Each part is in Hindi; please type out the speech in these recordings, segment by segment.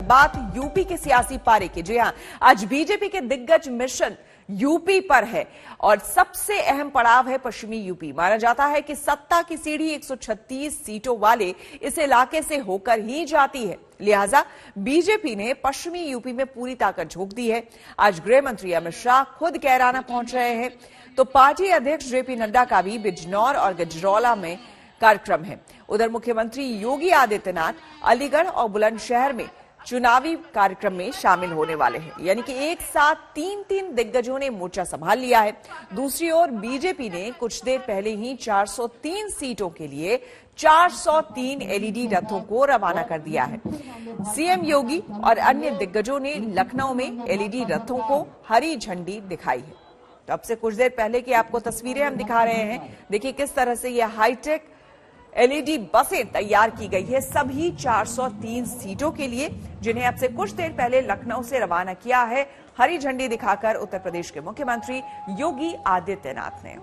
बात यूपी के सियासी पारे की। जी हां, आज बीजेपी के दिग्गज मिशन यूपी पर है और सबसे अहम पड़ाव है पश्चिमी यूपी। माना जाता है कि सत्ता की सीढ़ी 136 सीटों वाले इस इलाके से होकर ही जाती है, लिहाजा बीजेपी ने पश्चिमी यूपी में पूरी ताकत झोंक दी है। आज गृह मंत्री अमित शाह खुद कैराना पहुंच रहे हैं, तो पार्टी अध्यक्ष जेपी नड्डा का भी बिजनौर और गजरौला में कार्यक्रम है। उधर मुख्यमंत्री योगी आदित्यनाथ अलीगढ़ और बुलंदशहर में चुनावी कार्यक्रम में शामिल होने वाले हैं, यानी कि एक साथ तीन दिग्गजों ने मोर्चा संभाल लिया है। दूसरी ओर बीजेपी ने कुछ देर पहले ही 403 सीटों के लिए 403 एलईडी रथों को रवाना कर दिया है। सीएम योगी और अन्य दिग्गजों ने लखनऊ में एलईडी रथों को हरी झंडी दिखाई है। तो अब से कुछ देर पहले की आपको तस्वीरें हम दिखा रहे हैं। देखिए किस तरह से यह हाईटेक एलईडी बसें तैयार की गई है सभी 403 सीटों के लिए, जिन्हें अब से कुछ देर पहले लखनऊ से रवाना किया है हरी झंडी दिखाकर उत्तर प्रदेश के मुख्यमंत्री योगी आदित्यनाथ ने।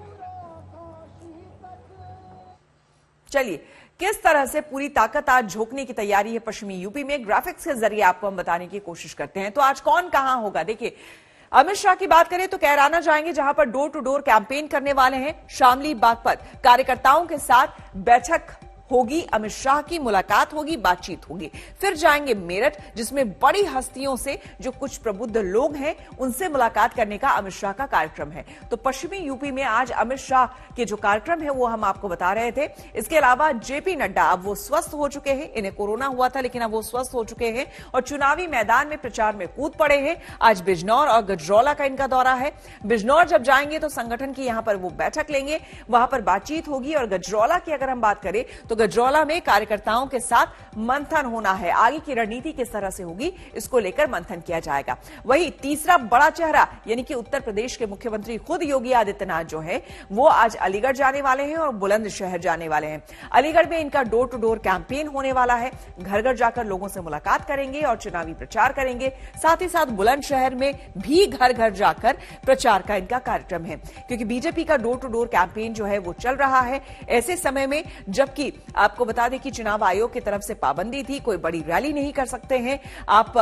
चलिए, किस तरह से पूरी ताकत आज झोंकने की तैयारी है पश्चिमी यूपी में, ग्राफिक्स के जरिए आपको हम बताने की कोशिश करते हैं। तो आज कौन कहां होगा, देखिए अमित शाह की बात करें तो कैराना जाएंगे, जहां पर डोर टू डोर कैंपेन करने वाले हैं। शामली बाग पर कार्यकर्ताओं के साथ बैठक होगी, अमित शाह की मुलाकात होगी, बातचीत होगी। फिर जाएंगे मेरठ, जिसमें बड़ी हस्तियों से जो कुछ प्रबुद्ध लोग हैं उनसे मुलाकात करने का अमित शाह का कार्यक्रम है। तो पश्चिमी यूपी में आज अमित शाह के जो कार्यक्रम है वो हम आपको बता रहे थे। इसके अलावा जेपी नड्डा, अब वो स्वस्थ हो चुके हैं, इन्हें कोरोना हुआ था लेकिन अब वो स्वस्थ हो चुके हैं और चुनावी मैदान में प्रचार में कूद पड़े हैं। आज बिजनौर और गजरौला का इनका दौरा है। बिजनौर जब जाएंगे तो संगठन की यहां पर वो बैठक लेंगे, वहां पर बातचीत होगी। और गजरौला की अगर हम बात करें तो गजरौला में कार्यकर्ताओं के साथ मंथन होना है, आगे की रणनीति किस तरह से होगी इसको लेकर मंथन किया जाएगा। वही तीसरा बड़ा चेहरा यानी कि उत्तर प्रदेश के मुख्यमंत्री खुद योगी आदित्यनाथ जो है वो आज अलीगढ़ जाने वाले हैं और बुलंदशहर जाने वाले हैं। अलीगढ़ में इनका डोर टू डोर कैंपेन होने वाला है, घर घर जाकर लोगों से मुलाकात करेंगे और चुनावी प्रचार करेंगे। साथ ही साथ बुलंदशहर में भी घर घर जाकर प्रचार का इनका कार्यक्रम है, क्योंकि बीजेपी का डोर टू डोर कैंपेन जो है वो चल रहा है ऐसे समय में जबकि आपको बता दें कि चुनाव आयोग की तरफ से पाबंदी थी, कोई बड़ी रैली नहीं कर सकते हैं आप,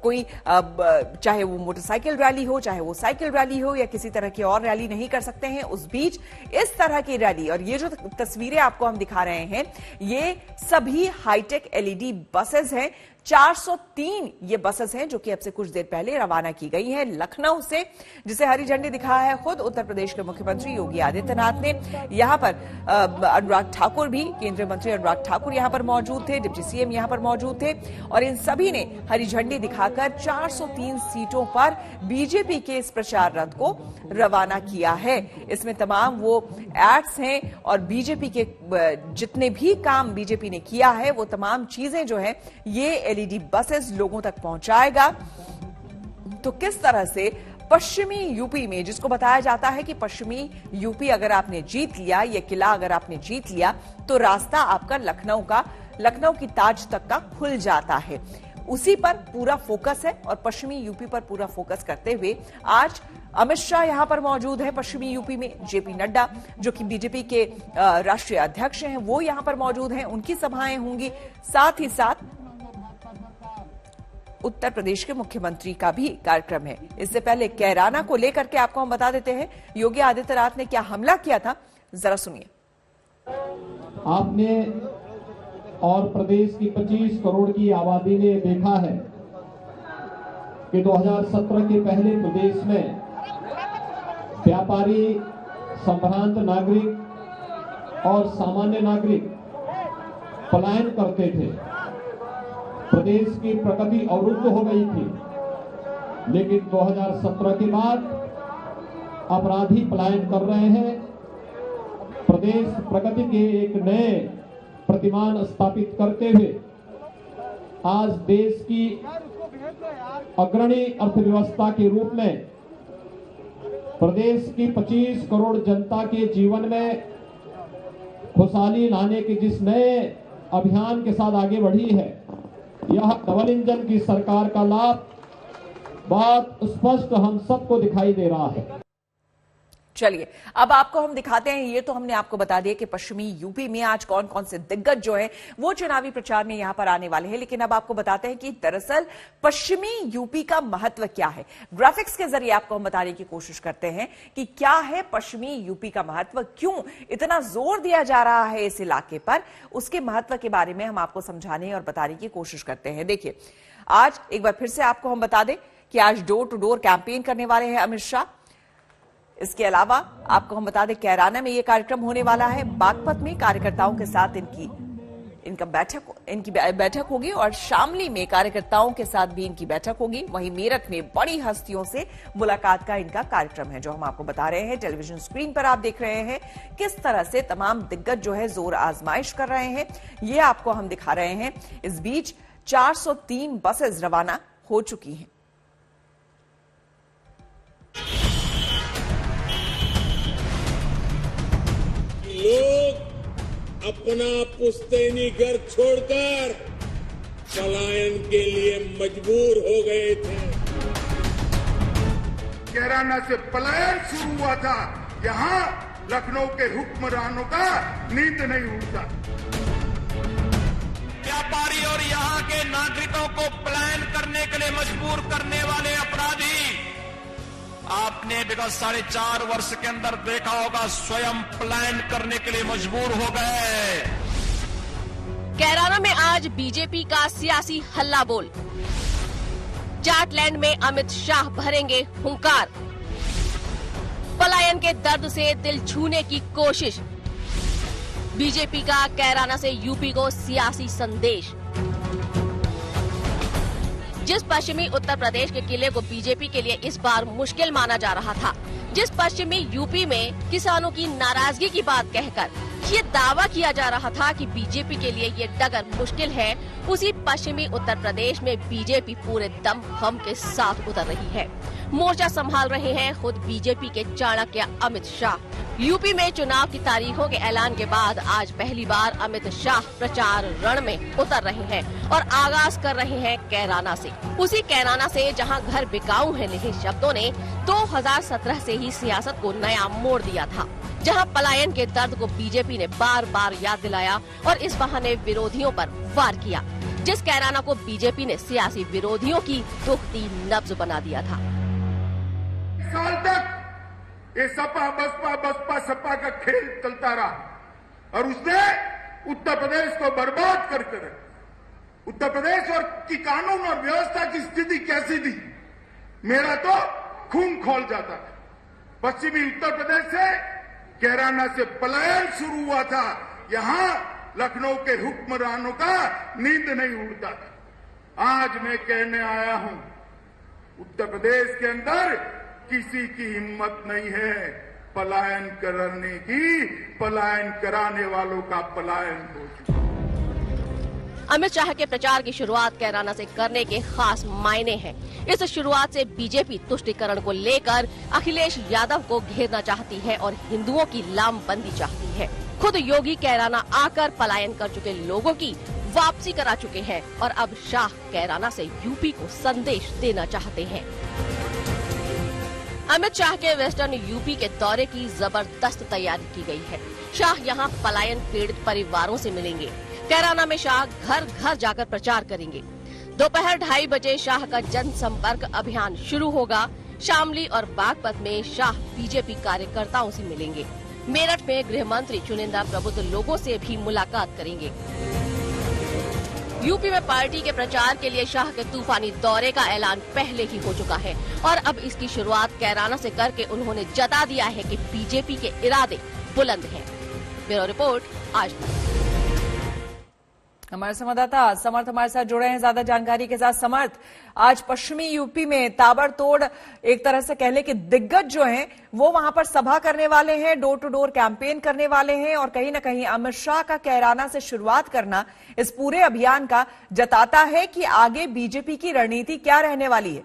कोई चाहे वो मोटरसाइकिल रैली हो, चाहे वो साइकिल रैली हो या किसी तरह की और रैली नहीं कर सकते हैं। उस बीच इस तरह की रैली, और ये जो तस्वीरें आपको हम दिखा रहे हैं ये सभी हाईटेक एलईडी बसेस हैं। 403 ये बसेस हैं जो कि अब से कुछ देर पहले रवाना की गई हैं लखनऊ से, जिसे हरी झंडी दिखाया है खुद उत्तर प्रदेश के मुख्यमंत्री योगी आदित्यनाथ ने। यहां पर अनुराग ठाकुर भी, केंद्रीय मंत्री अनुराग ठाकुर यहां पर मौजूद थे, डिप्टी सीएम यहां पर मौजूद थे और इन सभी ने हरी झंडी दिखाकर 403 सीटों पर बीजेपी के इस प्रचार रथ को रवाना किया है। इसमें तमाम वो एड्स हैं और बीजेपी के जितने भी काम बीजेपी ने किया है वो तमाम चीजें जो है ये एलईडी बसेस लोगों तक पहुंचाएगा। तो किस तरह से पश्चिमी यूपी में, जिसको बताया जाता है कि पश्चिमी यूपी अगर आपने जीत लिया, यह किला अगर आपने जीत लिया तो रास्ता आपका लखनऊ की ताज तक का खुल जाता है, उसी पर पूरा फोकस है। और पश्चिमी यूपी पर पूरा फोकस करते हुए आज अमित शाह यहां पर मौजूद है पश्चिमी यूपी में। जेपी नड्डा जो कि बीजेपी के राष्ट्रीय अध्यक्ष हैं वो यहां पर मौजूद हैं, उनकी सभाएं होंगी। साथ ही साथ उत्तर प्रदेश के मुख्यमंत्री का भी कार्यक्रम है। इससे पहले कैराना को लेकर के आपको हम बता देते हैं योगी आदित्यनाथ ने क्या हमला किया था, जरा सुनिए। आपने और प्रदेश की 25 करोड़ की आबादी ने देखा है कि 2017 के पहले प्रदेश में व्यापारी, संभ्रांत नागरिक और सामान्य नागरिक पलायन करते थे, प्रदेश की प्रगति अवरुद्ध हो गई थी। लेकिन 2017 के बाद अपराधी पलायन कर रहे हैं, प्रदेश प्रगति के एक नए प्रतिमान स्थापित करते हुए आज देश की अग्रणी अर्थव्यवस्था के रूप में प्रदेश की 25 करोड़ जनता के जीवन में खुशहाली लाने के जिस नए अभियान के साथ आगे बढ़ी है, यह डबल इंजन की सरकार का लाभ बहुत स्पष्ट हम सबको दिखाई दे रहा है। चलिए अब आपको हम दिखाते हैं, ये तो हमने आपको बता दिया कि पश्चिमी यूपी में आज कौन कौन से दिग्गज जो है वो चुनावी प्रचार में यहां पर आने वाले हैं, लेकिन अब आपको बताते हैं कि दरअसल पश्चिमी यूपी का महत्व क्या है। ग्राफिक्स के जरिए आपको हम बताने की कोशिश करते हैं कि क्या है पश्चिमी यूपी का महत्व, क्यों इतना जोर दिया जा रहा है इस इलाके पर, उसके महत्व के बारे में हम आपको समझाने और बताने की कोशिश करते हैं। देखिए आज एक बार फिर से आपको हम बता दें कि आज डोर टू डोर कैंपेन करने वाले हैं अमित शाह। इसके अलावा आपको हम बता दें कैराना में यह कार्यक्रम होने वाला है, बागपत में कार्यकर्ताओं के साथ इनकी बैठक होगी और शामली में कार्यकर्ताओं के साथ भी इनकी बैठक होगी। वहीं मेरठ में बड़ी हस्तियों से मुलाकात का इनका कार्यक्रम है, जो हम आपको बता रहे हैं। टेलीविजन स्क्रीन पर आप देख रहे हैं किस तरह से तमाम दिग्गज जो है जोर आजमाइश कर रहे हैं, ये आपको हम दिखा रहे हैं। इस बीच 403 बसेस रवाना हो चुकी हैं। लोग अपना पुश्तैनी घर छोड़कर पलायन के लिए मजबूर हो गए थे। कैराना से पलायन शुरू हुआ था, यहाँ लखनऊ के हुक्मरानों का नींद नहीं उड़ता। व्यापारी और यहाँ के नागरिकों को पलायन करने के लिए मजबूर करने वाले अपराधी आपने विगत 4.5 वर्ष के अंदर देखा होगा, स्वयं पलायन करने के लिए मजबूर हो गए। कैराना में आज बीजेपी का सियासी हल्ला बोल। जाटलैंड में अमित शाह भरेंगे हुंकार। पलायन के दर्द से दिल छूने की कोशिश। बीजेपी का कैराना से यूपी को सियासी संदेश। जिस पश्चिमी उत्तर प्रदेश के किले को बीजेपी के लिए इस बार मुश्किल माना जा रहा था, जिस पश्चिमी यूपी में किसानों की नाराजगी की बात कहकर ये दावा किया जा रहा था कि बीजेपी के लिए ये डगर मुश्किल है, उसी पश्चिमी उत्तर प्रदेश में बीजेपी पूरे दम हम के साथ उतर रही है। मोर्चा संभाल रहे हैं खुद बीजेपी के चाणक्य अमित शाह। यूपी में चुनाव की तारीखों के ऐलान के बाद आज पहली बार अमित शाह प्रचार रण में उतर रहे हैं और आगाज कर रहे हैं कैराना से। उसी कैराना से जहां घर बिकाऊ है लिखे शब्दों ने 2017 से ही सियासत को नया मोड़ दिया था, जहां पलायन के दर्द को बीजेपी ने बार बार याद दिलाया और इस बहाने विरोधियों पर वार किया। जिस कैराना को बीजेपी ने सियासी विरोधियों की दुखती नब्ज बना दिया था। साल तक ये बसपा सपा का खेल चलता रहा और उसने उत्तर प्रदेश को बर्बाद करके रखा। उत्तर प्रदेश और की कानून और व्यवस्था की स्थिति कैसी थी, मेरा तो खून खौल जाता था। पश्चिमी उत्तर प्रदेश से कैराना से पलायन शुरू हुआ था, यहाँ लखनऊ के हुक्मरानों का नींद नहीं उड़ता था। आज मैं कहने आया हूं, उत्तर प्रदेश के अंदर किसी की हिम्मत नहीं है पलायन करने की, पलायन कराने वालों का पलायन हो चुका। अमित शाह के प्रचार की शुरुआत कैराना से करने के खास मायने हैं। इस शुरुआत से बीजेपी तुष्टीकरण को लेकर अखिलेश यादव को घेरना चाहती है और हिंदुओं की लामबंदी चाहती है। खुद योगी कैराना आकर पलायन कर चुके लोगों की वापसी करा चुके हैं और अब शाह कैराना से यूपी को संदेश देना चाहते हैं। अमित शाह के वेस्टर्न यूपी के दौरे की जबरदस्त तैयारी की गई है। शाह यहां पलायन पीड़ित परिवारों से मिलेंगे। कैराना में शाह घर घर जाकर प्रचार करेंगे। दोपहर 2:30 बजे शाह का जनसंपर्क अभियान शुरू होगा। शामली और बागपत में शाह बीजेपी कार्यकर्ताओं से मिलेंगे। मेरठ में गृह मंत्री चुनिंदा प्रबुद्ध लोगों से भी मुलाकात करेंगे। यूपी में पार्टी के प्रचार के लिए शाह के तूफानी दौरे का ऐलान पहले ही हो चुका है और अब इसकी शुरुआत कैराना से करके उन्होंने जता दिया है कि बीजेपी के इरादे बुलंद हैं। ब्यूरो रिपोर्ट आज तक। हमारे संवाददाता समर्थ हमारे साथ जुड़े हैं ज्यादा जानकारी के साथ। समर्थ, आज पश्चिमी यूपी में ताबड़तोड़ एक तरह से कह ले कि दिग्गज जो हैं वो वहां पर सभा करने वाले हैं, डोर टू डोर कैंपेन करने वाले हैं और कहीं ना कहीं अमित शाह का कैराना से शुरुआत करना इस पूरे अभियान का जताता है कि आगे बीजेपी की रणनीति क्या रहने वाली है।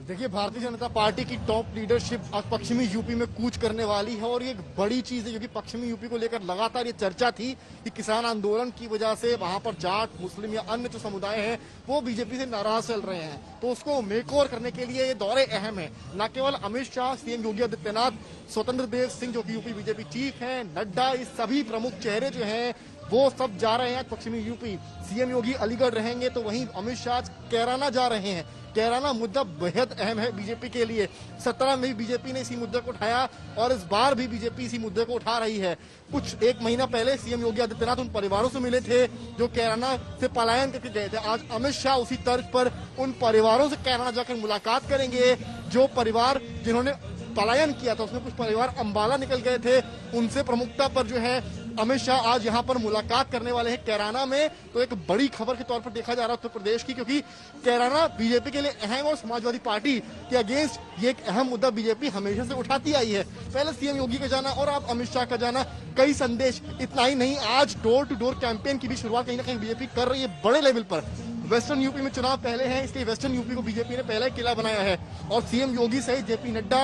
देखिए, भारतीय जनता पार्टी की टॉप लीडरशिप आज पश्चिमी यूपी में कूच करने वाली है और ये एक बड़ी चीज है, क्योंकि पश्चिमी यूपी को लेकर लगातार ये चर्चा थी कि किसान आंदोलन की वजह से वहां पर जाट, मुस्लिम या अन्य जो समुदाय हैं वो बीजेपी से नाराज चल रहे हैं। तो उसको मेकओवर करने के लिए ये दौरे अहम है। न केवल अमित शाह, सीएम योगी आदित्यनाथ, स्वतंत्र देव सिंह जो कि यूपी बीजेपी चीफ है, नड्डा, ये सभी प्रमुख चेहरे जो हैं वो सब जा रहे हैं पश्चिमी यूपी। सीएम योगी अलीगढ़ रहेंगे तो वहीं अमित शाह कैराना जा रहे हैं। कैराना मुद्दा बेहद अहम है बीजेपी के लिए। 17 में भी बीजेपी ने इसी मुद्दे को उठाया और इस बार भी बीजेपी इसी मुद्दे को उठा रही है। कुछ एक महीना पहले सीएम योगी आदित्यनाथ उन परिवारों से मिले थे जो कैराना से पलायन करके गए थे। आज अमित शाह उसी तर्ज पर उन परिवारों से कैराना जाकर मुलाकात करेंगे। जो परिवार जिन्होंने पलायन किया था, उसमें कुछ परिवार अंबाला निकल गए थे, उनसे प्रमुखता पर जो है अमित शाह आज यहां पर मुलाकात करने वाले हैं कैराना में। तो एक बड़ी खबर के तौर पर देखा जा रहा है उत्तर प्रदेश की, क्योंकि कैराना बीजेपी के लिए अहम और समाजवादी पार्टी के अगेंस्ट ये एक अहम मुद्दा बीजेपी हमेशा से उठाती आई है। पहले सीएम योगी का जाना और अब अमित शाह का जाना, कई संदेश। इतना ही नहीं, आज डोर टू डोर कैंपेन की भी शुरुआत कहीं ना कहीं बीजेपी कर रही है बड़े लेवल पर। वेस्टर्न यूपी में चुनाव पहले हैं, इसलिए वेस्टर्न यूपी को बीजेपी ने पहला किला बनाया है और सीएम योगी सहित जेपी नड्डा,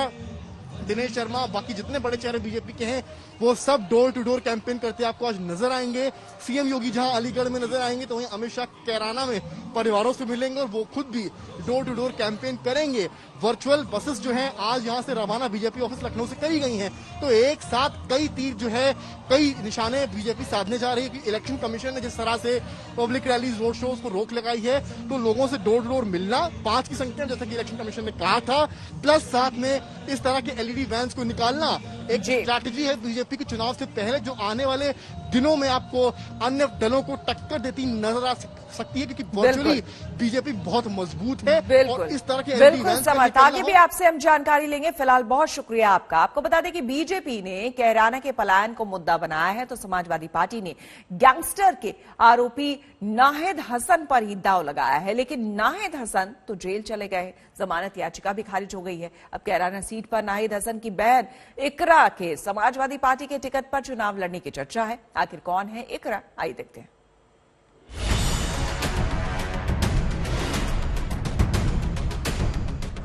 दिनेश शर्मा, बाकी जितने बड़े चेहरे बीजेपी के हैं वो सब डोर टू डोर कैंपेन करते आपको आज नजर आएंगे। सीएम योगी जहां अलीगढ़ में नजर आएंगे तो वहीं अमित शाह कैराना में परिवारों से मिलेंगे और वो खुद भी डोर टू डोर कैंपेन करेंगे। वर्चुअल बसेस जो हैं आज यहां से रवाना बीजेपी ऑफिस लखनऊ से करी गई हैं। तो एक साथ कई तीर जो है, कई निशाने बीजेपी साधने जा रही है कि इलेक्शन कमीशन ने जिस तरह से पब्लिक रैलीज, रोड शोज को रोक लगाई है, तो लोगों से डोर टू डोर मिलना 5 की संख्या जैसा कि इलेक्शन कमीशन ने कहा था, प्लस साथ में इस तरह के एलईडी वैन्स को निकालना एक स्ट्रैटेजी है बीजेपी के चुनाव से पहले, जो आने वाले दिनों में आपको अन्य दलों को टक्कर देती नजर आ सकती है, क्योंकि वर्चुअली बीजेपी बहुत मजबूत है और इस तरह के बिल्कुल समझ। आगे भी आपसे हम जानकारी लेंगे। फिलहाल बहुत शुक्रिया आपका। आपको बता दें कि बीजेपी ने कैराना के पलायन को मुद्दा बनाया है तो समाजवादी पार्टी ने गैंगस्टर के आरोपी नाहिद हसन पर ही दांव लगाया है, लेकिन नाहिद हसन तो जेल चले गए। जमानत याचिका भी खारिज हो गई है। अब कैराना सीट पर नाहिद हसन की बहन इकरा के समाजवादी पार्टी के टिकट पर चुनाव लड़ने की चर्चा है। आखिर कौन है इकरा, आइए देखते हैं।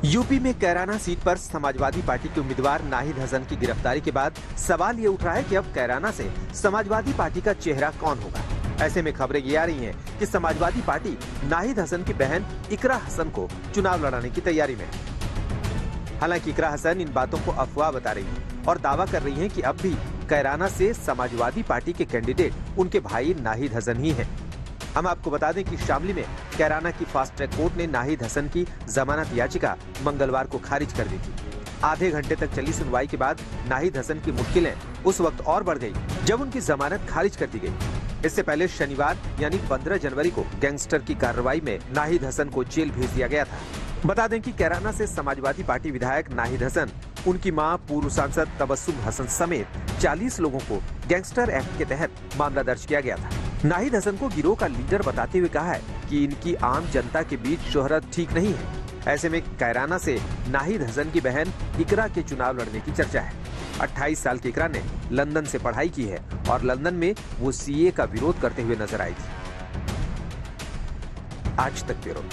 यूपी में कैराना सीट पर समाजवादी पार्टी के उम्मीदवार नाहिद हसन की गिरफ्तारी के बाद सवाल ये उठ रहा है कि अब कैराना से समाजवादी पार्टी का चेहरा कौन होगा। ऐसे में खबरें ये आ रही हैं कि समाजवादी पार्टी नाहिद हसन की बहन इकरा हसन को चुनाव लड़ाने की तैयारी में है। हालांकि इकरा हसन इन बातों को अफवाह बता रही है और दावा कर रही है कि अब भी कैराना से समाजवादी पार्टी के कैंडिडेट उनके भाई नाहिद हसन ही हैं। हम आपको बता दें कि शामली में कैराना की फास्ट ट्रैक कोर्ट ने नाहिद हसन की जमानत याचिका मंगलवार को खारिज कर दी थी। आधे घंटे तक चली सुनवाई के बाद नाहिद हसन की मुश्किलें उस वक्त और बढ़ गई जब उनकी जमानत खारिज कर दी गई। इससे पहले शनिवार यानी 15 जनवरी को गैंगस्टर की कार्रवाई में नाहिद हसन को जेल भेज दिया गया था। बता दें कि कैराना से समाजवादी पार्टी विधायक नाहिद हसन, उनकी मां पूर्व सांसद तबस्सुम हसन समेत 40 लोगों को गैंगस्टर एक्ट के तहत मामला दर्ज किया गया था। नाहिद हसन को गिरोह का लीडर बताते हुए कहा है कि इनकी आम जनता के बीच शोहरत ठीक नहीं है। ऐसे में कैराना से नाहिद हसन की बहन इकरा के चुनाव लड़ने की चर्चा है। 28 साल की इकरा ने लंदन से पढ़ाई की है और लंदन में वो सीए का विरोध करते हुए नजर आई थी। आज तक ब्यूरो।